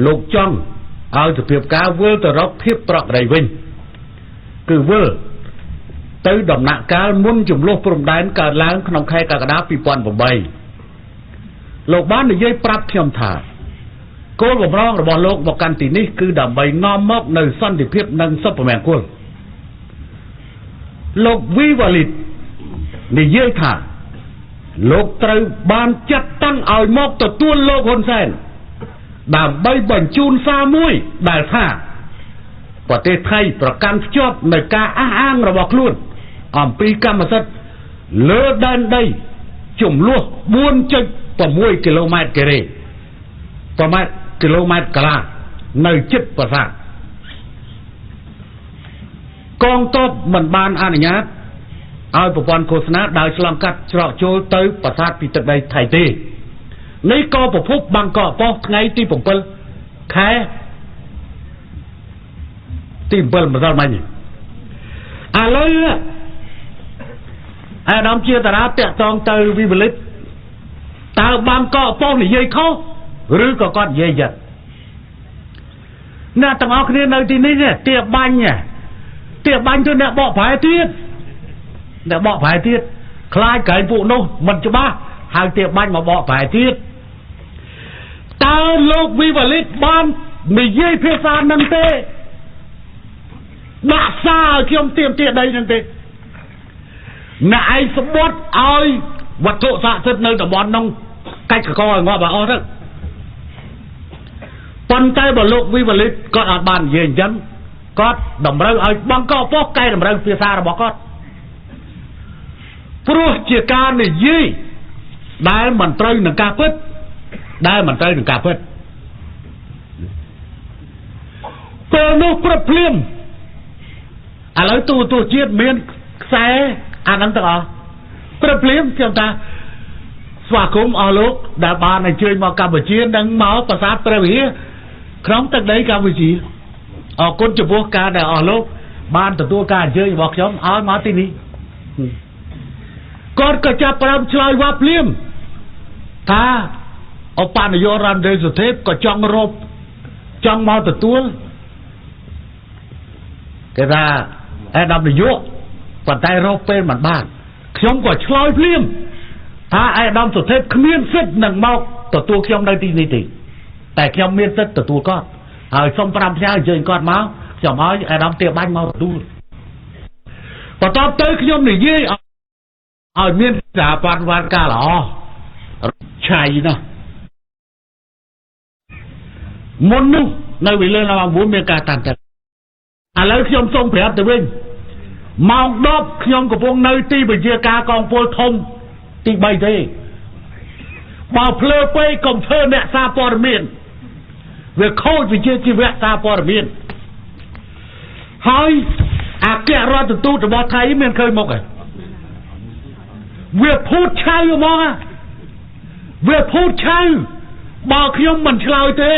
លោកចង់ឲ្យសភាពការវិលទៅរកភាពប្រក្រតីវិញគឺវិលទៅដំណាក់កាលមុនចំនួនព្រំដែនកើតឡើងក្នុងខែកក្កដា2008លោកបាននិយាយប្រាប់ខ្ញុំថាគោលបំណងរបស់លោកមកកាន់ទីនេះគឺដើម្បីនាំមកនៅសន្តិភាពនិងសុភមង្គលលោកវីវ៉ាលីតនិយាយថាលោកត្រូវបានចាត់តាំងឲ្យមកទទួលលោកហ៊ុនសែនដើម្បីបញ្ជូនសារមួយដែលថាប្រទេសថៃប្រកាន់ភ្ជាប់នៅការអះអាងរបស់ខ្លួនអំពីកម្មសិទ្ធិលើដែនដីចំនួន 4.6 គីឡូម៉ែត្រការ៉េប្រមាណគីឡូម៉ែត្រកន្លះនៅជិតប្រាសាទកងទ័ពមិនបានអនុញ្ញាតឲ្យប្រព័ន្ធឃោសនាដោយឆ្លងកាត់ច្រកចូលទៅប្រាសាទពីទឹកដីថៃទេនេះក៏ប្រភពបាងកកប៉ុស្តិ៍ថ្ងៃទី7ខែទី7ម្សិលមិញឥឡូវអាដាមជាតារាតាក់តងទៅវិវលិតតើបាងកកប៉ុស្តិ៍និយាយខុសឬក៏គាត់និយាយយ៉ាងអ្នកទាំងអស់គ្នានៅទីនេះទៀបបាញ់ទៅអ្នកបកប្រែទៀតខ្លាចក្រែងពួកនោះមិនច្បាស់ហើយទៀបបាញ់មកបកប្រែទៀតតើលោកវិវលិតបាននិយាយភាសានឹងទេដាក់សារឲ្យខ្ញុំទៀមទាដីនឹងទេអ្នកឯងស្បត់ឲ្យវត្ថុស័ក្តិសិទ្ធិនៅតំបន់នោះកាច់កកឲ្យងាប់ឲ្យអស់ទៅប៉ុន្តែបើលោកវិវលិតគាត់អត់បាននិយាយអញ្ចឹងគាត់តម្រូវឲ្យបាងកកប៉ុស្តិ៍កែតម្រូវភាសារបស់គាត់ព្រោះជាការនិយាយដែលមិនត្រូវនឹងការពិតពេលនោះព្រឹបភ្លាមឥឡូវទូជាតិមានខ្សែអាហ្នឹងទាំងអស់ព្រឹបភ្លាមខ្ញុំថាស្វាគមន៍អស់លោកដែលបានអញ្ជើញមកកម្ពុជានិងមកប្រាសាទព្រះវិហារក្នុងទឹកដីកម្ពុជាអរគុណចំពោះការដែលអស់លោកបានទទួលការអញ្ជើញរបស់ខ្ញុំឲ្យមកទីនេះគាត់ក៏ចាប់ផ្ដើមឆ្លើយវាភ្លាមថាអបនាយករ៉ាន់ដេសុទេពក៏ចង់មកទទួលគេថាអេដាមនាយកប៉ុន្តែរកពេលមិនបានខ្ញុំក៏ឆ្លើយភ្លាមថាអេដាមសុទេពគ្មានសិទ្ធិនឹងមកទទួលខ្ញុំនៅទីនេះទេតែខ្ញុំមានសិទ្ធិទទួលគាត់ហើយសូម5ផ្ញើអញ្ជើញគាត់មកខ្ញុំឲ្យអេដាមទាបាញ់មកទទួលបន្ទាប់ទៅខ្ញុំនិយាយឲ្យមានសារបត្តិវត្តការល្អឆៃណាមុននោះនៅវិលម៉ោង9មានការតាំងចិត្តឥឡូវខ្ញុំសូមប្រាប់ទៅវិញម៉ោង10ខ្ញុំកំពុងនៅទីបញ្ជាការកងពលធំទី3ទេបើភ្លើពេកកុំធ្វើអ្នកសារព័ត៌មានវាខូចវិជ្ជាជីវៈសារព័ត៌មានហើយអគ្គរដ្ឋទូតរបស់ថៃមានឃើញមុខហើយវាភូតឆៅហ្មងវាភូតឆៅបើខ្ញុំមិនឆ្លើយទេ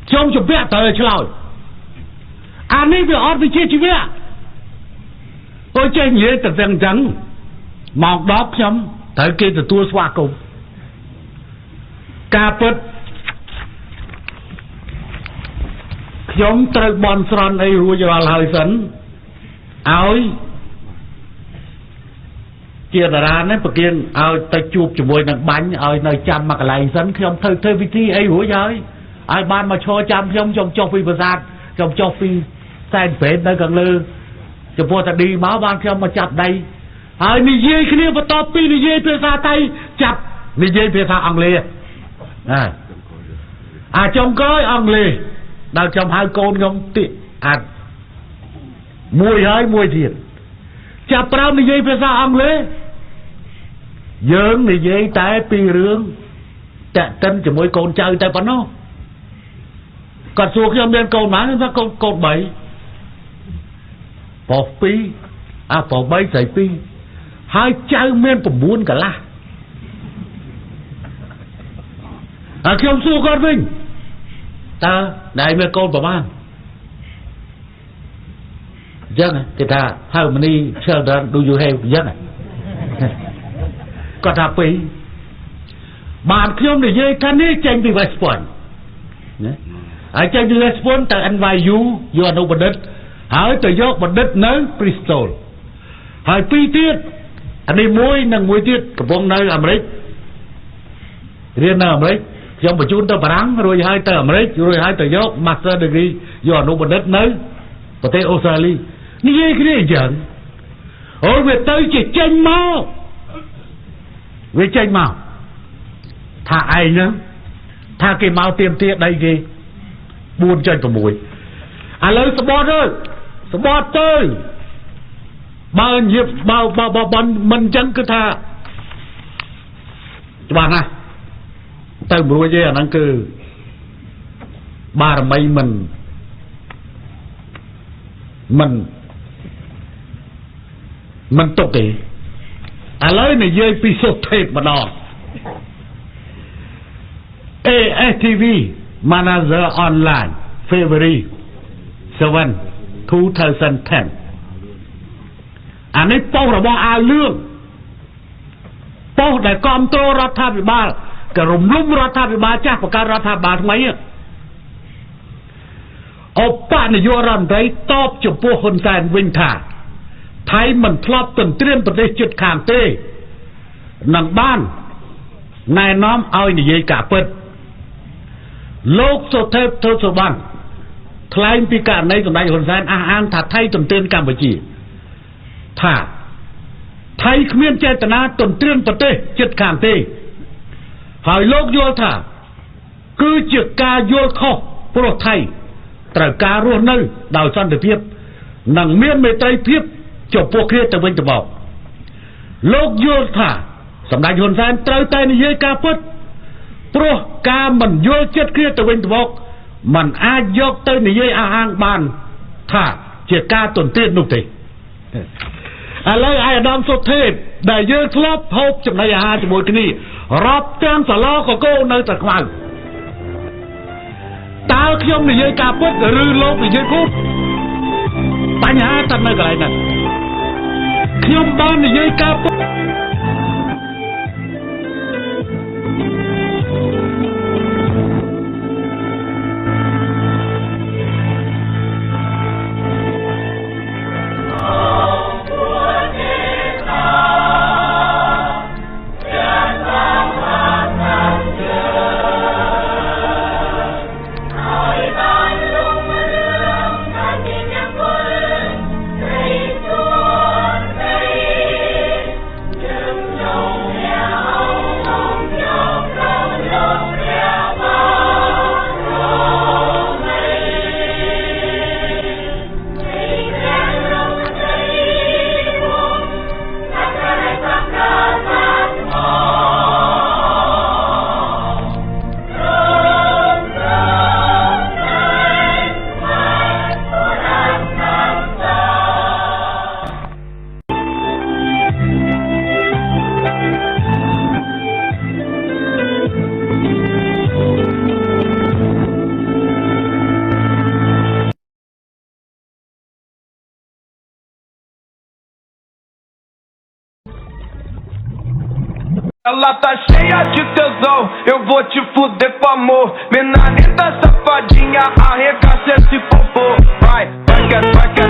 ខ្ញុំជំពាក់ត្រូវឆ្លើយអានេះវាអត់វិជ្ជាជីវៈអូចេះនិយាយតែទាំងចឹងម៉ោង10ខ្ញុំត្រូវគេទទួលស្វាគមន៍ការពិតខ្ញុំត្រូវបន់ស្រន់អីរួចរាល់ហើយសិនឲ្យជាតារានេះប្រគិនឲ្យទៅជួបជាមួយនឹងបាញ់ឲ្យនៅចាំមកកន្លែងសិនខ្ញុំធ្វើវិធីអីរួចហើយឲ្យបានមកឈរចាំខ្ញុំចុះពីប្រាសាទខ្ញុំចុះពីសែនព្រេតនៅខាងលើចំពោះតាឌីមកបានខ្ញុំមកចាប់ដៃហើយនិយាយគ្នាបន្ទាប់ពីនិយាយភាសាថៃចាប់និយាយភាសាអង់គ្លេសអាចុងក្រោយអង់គ្លេសដល់ខ្ញុំហៅកូនខ្ញុំតិអាចមួយហើយមួយទៀតចាប់ប្រើនិយាយភាសាអង់គ្លេសយើងនិយាយតែពីរឿងតាក់ទិនជាមួយកូនចៅតែប៉ុណ្ណោះគាត់សួរខ្ញុំមានកូនប៉ុន្មានថាកូន3ប្រុស2ប្រុស3ស្រី2ហើយចៅមាន9កន្លះខ្ញុំសួរគាត់វិញតើដែលមានកូនប្រហែលចឹងគេថា how many children do you have ចឹងគាត់ថា2បានខ្ញុំនិយាយថានេះចេញពី West Point ai chơi như response từ NYU vô anh ông Bật hỏi từ vô Bật nới Bristol hỏi pi tiết anh đi muối tiết cái vùng nơi Americ riêng nơi Americ trong một chút tờ Parang rồi hai tờ Americ rồi hai tờ vô master degree vô anh ông Bật nới và tới Australia như vậy cái này chẳng ôi về tới chỉ tranh máu về tranh máu thả ai nữa thả cái máu tiêm tiết đây kì buôn chơi của mùi à lấy sport tới bao nhiêu bao mình chẳng cứ tha bạn à tới mùi gì nó cứ ba là mấy mình tục kì à lấy này dây episode tape mà đo ASTV Manager Online February 7 2010อันนี้โป้ระบอาเรื่องโป้แต่กอมโตรัฐบาลกระรุมลุ่มรัฐบาลจ้าประการรัฐบาลทำไมอ่ะเอาป้านายรันไรตอบจบพวกคนแสนวิ่งถ่าไทยมันพลอบตนเตรียมประเทศจุดขางเต้หนังบ้านนายน้อมเอาในเยกาเปิดโลกโซเทปเทศบาลทลายปีการในตนใดคนแสนอาหารถัดไทยตนเตือนกัมพูชีถ้าไทยเมียนเจตนาตนเตือนประเทศจุดขางเต้หายโลกโยธาคือจุดการโยธาโปรไทยตระการรุ่นนึงดาวซันเดเพียบหนังเมียนไม่ใจเพียบจบพวกเครียดตะเวนตะบอกโลกโยธาสำนักยนต์แสนเตยใจในเยกาพุทธโปรการมันโยเจ็ดเครียดตะเวนตะบอกมันอาจยกเตยในเยอาหางบานถ้าเจตการตนเตือนนุกตีอะไรไอ้ดำสุดเทพได้เยอะครบพบจำนายอาหารจมูกนี่รับแจ้งสลอก็โก้ในตะควันตาเขี้ยมในเยกาพุทธหรือโลกในเยคุบปัญหาทำในอะไรนั่นเขี้ยมบ้านในเยกาพุทธEla tá cheia de tesão, eu vou te fuder com amor. Menina linda, safadinha, arregaça esse popô. Vai, vai que